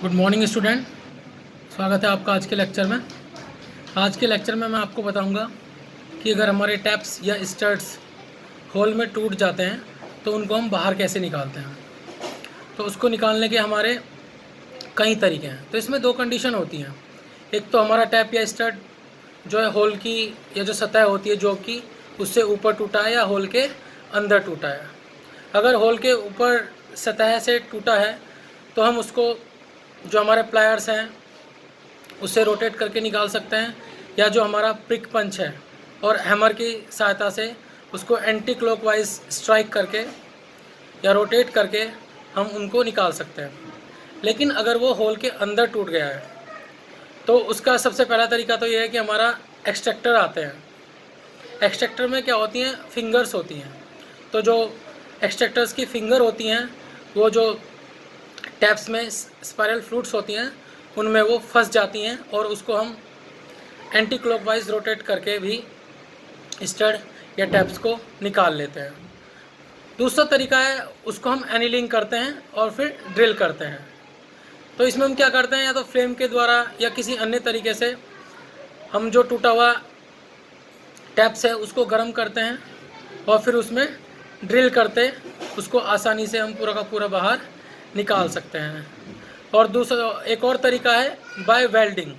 Good morning student, स्वागत है आपका आज के लेक्चर में। आज के लेक्चर में मैं आपको बताऊंगा कि अगर हमारे टैप्स या स्टड्स होल में टूट जाते हैं तो उनको हम बाहर कैसे निकालते हैं। तो उसको निकालने के हमारे कई तरीके हैं। तो इसमें दो कंडीशन होती हैं। एक तो हमारा टैप या स्टड जो है होल की या जो सतह होती है जो कि उससे ऊपर टूटा है या होल के अंदर टूटा है। अगर होल के ऊपर सतह से टूटा है तो हम उसको जो हमारे प्लायर्स हैं उससे रोटेट करके निकाल सकते हैं, या जो हमारा प्रिक पंच है और हैमर की सहायता से उसको एंटी क्लॉकवाइज स्ट्राइक करके या रोटेट करके हम उनको निकाल सकते हैं। लेकिन अगर वो होल के अंदर टूट गया है तो उसका सबसे पहला तरीका तो ये है कि हमारा एक्सट्रैक्टर आते हैं। एक्सट्रैक्टर में क्या होती हैं, फिंगर्स होती हैं। तो जो एक्सट्रैक्टर्स की फिंगर होती हैं वो जो टैप्स में स्पाइरल फ्लूट्स होती हैं उनमें वो फंस जाती हैं और उसको हम एंटी क्लॉकवाइज रोटेट करके भी स्टड या टैप्स को निकाल लेते हैं। दूसरा तरीका है उसको हम एनीलिंग करते हैं और फिर ड्रिल करते हैं। तो इसमें हम क्या करते हैं, या तो फ्लेम के द्वारा या किसी अन्य तरीके से हम जो टूटा हुआ टैप्स है उसको गर्म करते हैं और फिर उसमें ड्रिल करते उसको आसानी से हम पूरा का पूरा बाहर निकाल सकते हैं। और दूसरा एक और तरीका है बाय वेल्डिंग।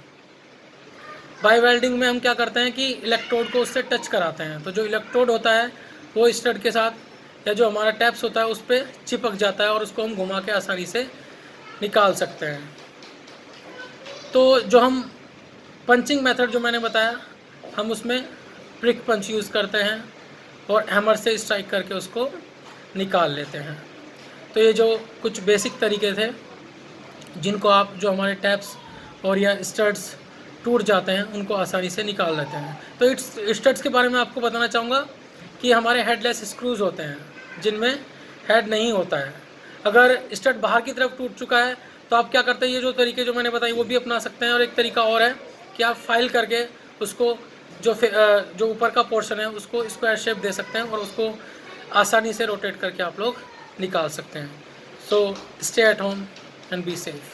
बाय वेल्डिंग में हम क्या करते हैं कि इलेक्ट्रोड को उससे टच कराते हैं। तो जो इलेक्ट्रोड होता है वो स्टड के साथ या जो हमारा टैप्स होता है उस पर चिपक जाता है और उसको हम घुमा के आसानी से निकाल सकते हैं। तो जो हम पंचिंग मेथड जो मैंने बताया, हम उसमें प्रिक पंच यूज़ करते हैं और हैमर से स्ट्राइक करके उसको निकाल लेते हैं। तो ये जो कुछ बेसिक तरीके थे जिनको आप जो हमारे टैप्स और या स्टड्स टूट जाते हैं उनको आसानी से निकाल लेते हैं। तो इट्स स्टड्स के बारे में आपको बताना चाहूँगा कि हमारे हेडलेस स्क्रूज़ होते हैं जिनमें हेड नहीं होता है। अगर स्टड बाहर की तरफ टूट चुका है तो आप क्या करते हैं, ये जो तरीके जो मैंने बताई वो भी अपना सकते हैं। और एक तरीका और है कि आप फाइल करके उसको जो ऊपर का पोर्शन है उसको स्क्वायर शेप दे सकते हैं और उसको आसानी से रोटेट करके आप लोग निकाल सकते हैं। So stay at home and be safe.